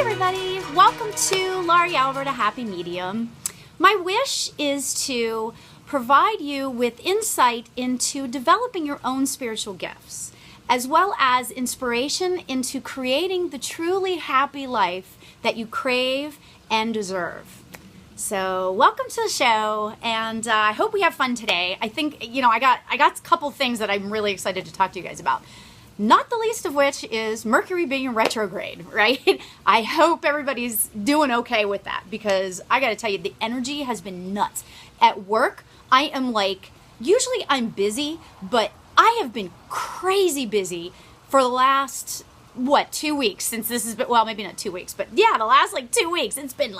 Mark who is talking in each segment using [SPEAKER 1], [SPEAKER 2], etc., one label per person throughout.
[SPEAKER 1] everybody, welcome to Lauri, Alberta Happy Medium. My wish is to provide you with insight into developing your own spiritual gifts, as well as inspiration into creating the truly happy life that you crave and deserve. So welcome to the show, and I hope we have fun today. I think, I got a couple things that I'm really excited to talk to you guys about. Not the least of which is Mercury being in retrograde, right? I hope everybody's doing okay with that, because I got to tell you, the energy has been nuts. At work, I am usually I'm busy, but I have been crazy busy for the last, 2 weeks since this has been, well, maybe not 2 weeks, but yeah, the last 2 weeks, it's been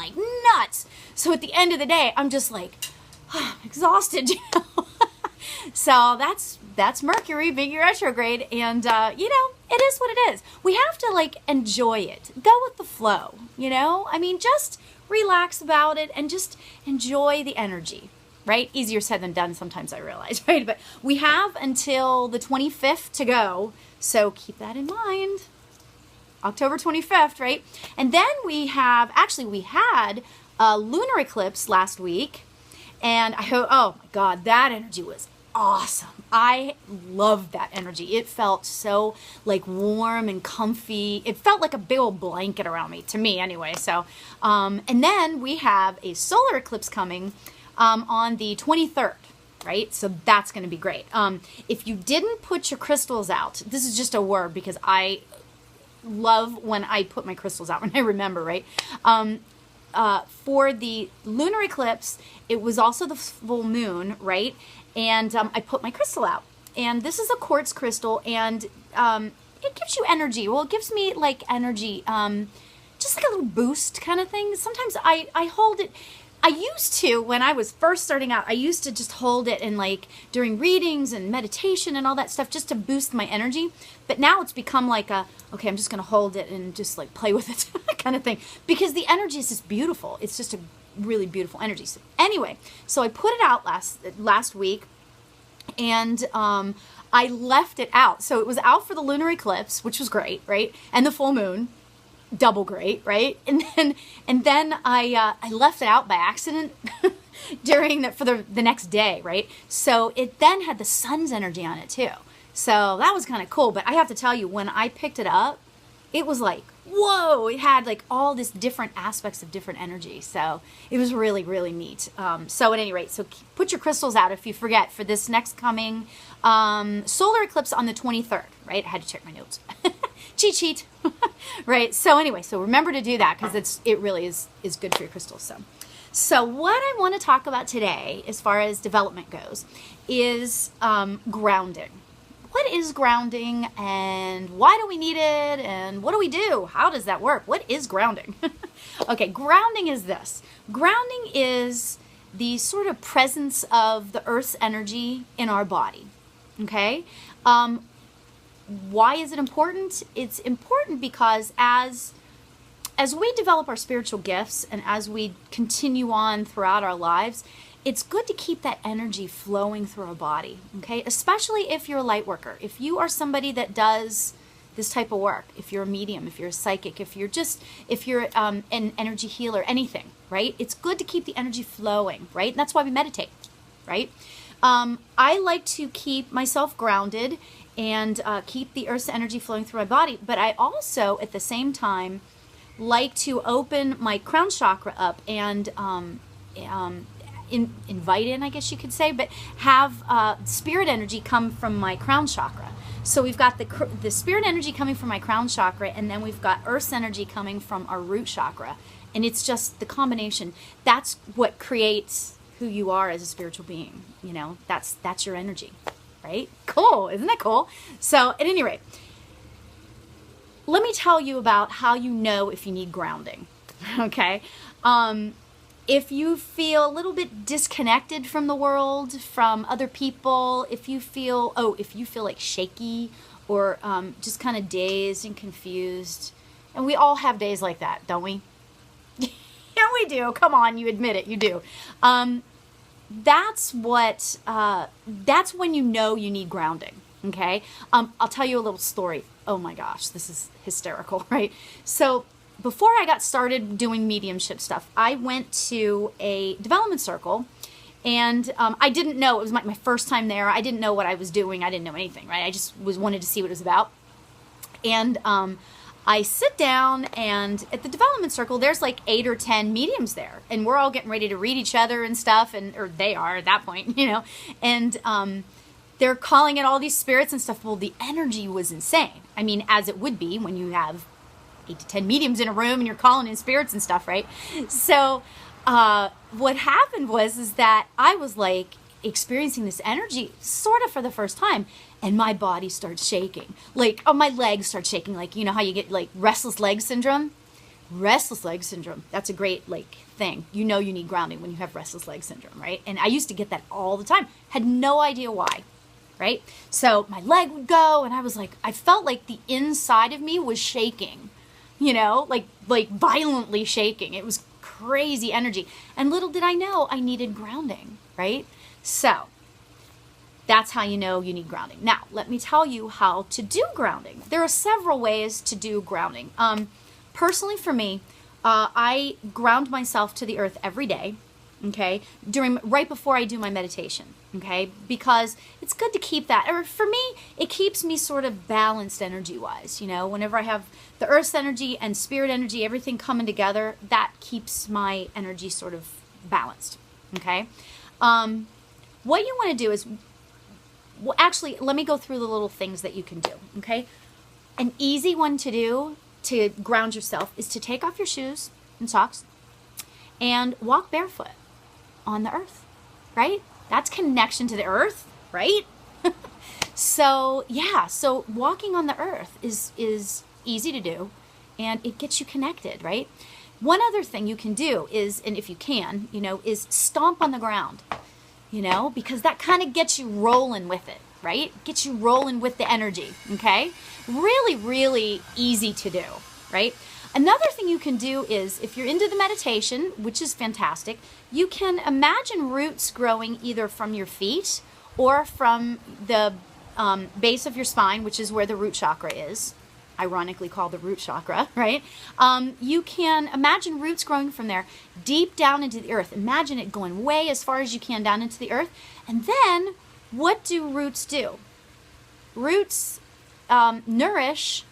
[SPEAKER 1] nuts. So at the end of the day, I'm just exhausted, So that's Mercury being retrograde, and it is what it is. We have to enjoy it, go with the flow, just relax about it and just enjoy the energy, right? Easier said than done sometimes, I realize, right? But we have until the 25th to go, so keep that in mind. October 25th, right? And then we had a lunar eclipse last week, and oh my God, that energy was awesome. I loved that energy. It felt so warm and comfy. It felt like a big old blanket around me, to me anyway. So, and then we have a solar eclipse coming on the 23rd, right? So that's going to be great. If you didn't put your crystals out, this is just a word because I love when I put my crystals out, when I remember, right? For the lunar eclipse, it was also the full moon, right? And I put my crystal out. And this is a quartz crystal, and it gives you energy. Well, it gives me energy, just a little boost kind of thing. Sometimes I hold it. I used to, when I was first starting out, I used to just hold it and during readings and meditation and all that stuff just to boost my energy. But now it's become okay, I'm just going to hold it and just play with it kind of thing. Because the energy is just beautiful. It's just a really beautiful energy. So anyway, so I put it out last week, and I left it out. So it was out for the lunar eclipse, which was great, right? And the full moon. Double great, right? And then I left it out by accident for the next day, right? So it then had the sun's energy on it too. So that was kind of cool. But I have to tell you, when I picked it up, it was whoa! It had all this different aspects of different energy. So it was really, really neat. So at any rate, put your crystals out if you forget for this next coming solar eclipse on the 23rd, right? I had to check my notes. Cheat sheet. Right? So anyway, so remember to do that, because it really is good for your crystals. So what I want to talk about today, as far as development goes, is grounding. What is grounding, and why do we need it, and what do we do? How does that work? What is grounding? Okay, grounding is this. Grounding is the sort of presence of the Earth's energy in our body. Okay? Why is it important? It's important because as we develop our spiritual gifts, and as we continue on throughout our lives, it's good to keep that energy flowing through our body, okay? Especially if you're a light worker. If you are somebody that does this type of work, if you're a medium, if you're a psychic, if you're an energy healer, anything, right? It's good to keep the energy flowing, right? And that's why we meditate, right? I like to keep myself grounded and keep the Earth's energy flowing through my body, but I also, at the same time, like to open my crown chakra up and invite in, I guess you could say, but have spirit energy come from my crown chakra. So we've got the spirit energy coming from my crown chakra, and then we've got Earth's energy coming from our root chakra. And it's just the combination. That's what creates who you are as a spiritual being. That's your energy, right? Cool. Isn't that cool? So at any rate, let me tell you about how you know if you need grounding, okay? If you feel a little bit disconnected from the world, from other people, if you feel shaky or just kind of dazed and confused, and we all have days like that, don't we? Yeah, we do. Come on, you admit it, you do. That's when you know you need grounding, okay? I'll tell you a little story. Oh my gosh, this is hysterical, right? So before I got started doing mediumship stuff, I went to a development circle, and I didn't know, it was my first time there. I didn't know what I was doing. I didn't know anything, right? I just wanted to see what it was about. And I sit down, and at the development circle, there's like 8 or 10 mediums there, and we're all getting ready to read each other and stuff, or they are at that point, and they're calling in all these spirits and stuff. Well, the energy was insane. I mean, as it would be when you have 8 to 10 mediums in a room and you're calling in spirits and stuff, right? So what happened is that I was like experiencing this energy sort of for the first time, and my body starts shaking. Like, my legs start shaking. Like, you know how you get like restless leg syndrome? Restless leg syndrome. That's a great thing. You need grounding when you have restless leg syndrome, right? And I used to get that all the time. Had no idea why, right? So my leg would go, and I was like, I felt like the inside of me was shaking, like violently shaking. It was crazy energy. And little did I know I needed grounding, right? So that's how you know you need grounding. Now, let me tell you how to do grounding. There are several ways to do grounding. Personally, for me, I ground myself to the earth every day, okay, right before I do my meditation, okay, because it's good to keep that, or for me, it keeps me sort of balanced energy-wise, whenever I have the earth's energy and spirit energy, everything coming together, that keeps my energy sort of balanced, okay. What you want to do is, well, actually, let me go through the little things that you can do, okay? An easy one to do to ground yourself is to take off your shoes and socks and walk barefoot on the earth, right? That's connection to the earth, right? So, yeah, so walking on the earth is easy to do, and it gets you connected, right? One other thing you can do is, and if you can, is stomp on the ground. Because that kind of gets you rolling with it, right? Gets you rolling with the energy, okay? Really, really easy to do, right? Another thing you can do is, if you're into the meditation, which is fantastic, you can imagine roots growing either from your feet or from the base of your spine, which is where the root chakra is, ironically called the root chakra, right? You can imagine roots growing from there deep down into the earth. Imagine it going way as far as you can down into the earth. And then what do roots do? Roots nourish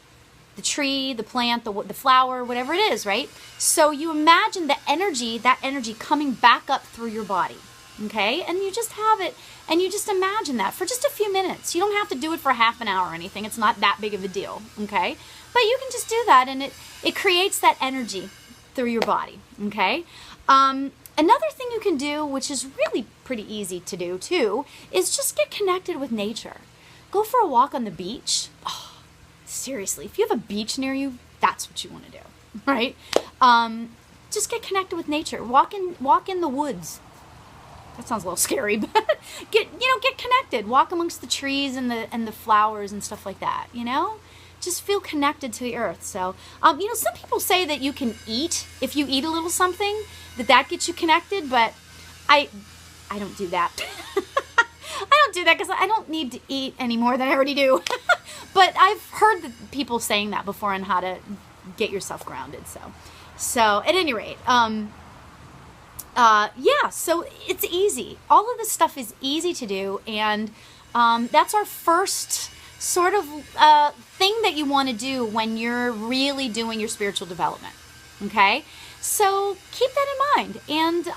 [SPEAKER 1] the tree, the plant, the flower, whatever it is, right? So you imagine that energy coming back up through your body, okay? And you just have it, and you just imagine that for just a few minutes. You don't have to do it for half an hour or anything. It's not that big of a deal, okay? But you can just do that, and it creates that energy through your body, okay? Another thing you can do, which is really pretty easy to do too, is just get connected with nature. Go for a walk on the beach. Oh, seriously, if you have a beach near you, that's what you want to do, right? Just get connected with nature. Walk in the woods. That sounds a little scary, but get connected. Walk amongst the trees and the flowers and stuff like that, Just feel connected to the earth. So, some people say that you can eat, if you eat a little something, that gets you connected, but I don't do that. I don't do that because I don't need to eat any more than I already do. But I've heard people saying that before on how to get yourself grounded. So at any rate, so it's easy. All of this stuff is easy to do, and that's our first sort of thing that you want to do when you're really doing your spiritual development, okay? So keep that in mind, and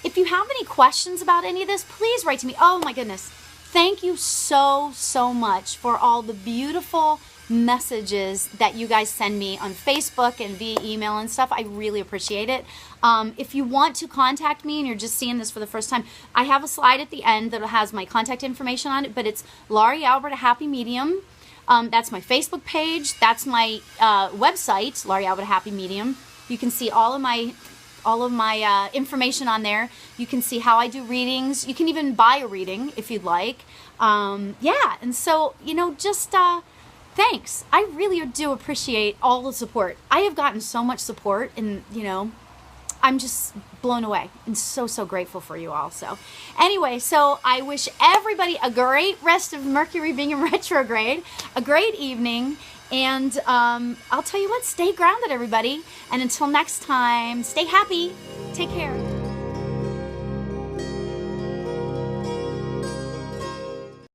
[SPEAKER 1] if you have any questions about any of this, please write to me. Oh my goodness, thank you so much for all the beautiful messages that you guys send me on Facebook and via email and stuff. I really appreciate it. If you want to contact me and you're just seeing this for the first time, I have a slide at the end that has my contact information on it, but it's Lauri Albert, a Happy Medium. That's my Facebook page. That's my website, Lauri Albert, a Happy Medium. You can see all of my information on there. You can see how I do readings. You can even buy a reading if you'd like. And so, thanks. I really do appreciate all the support. I have gotten so much support, and I'm just blown away and so, so grateful for you all. So anyway, so I wish everybody a great rest of Mercury being in retrograde, a great evening, and I'll tell you what, stay grounded, everybody. And until next time, stay happy. Take care.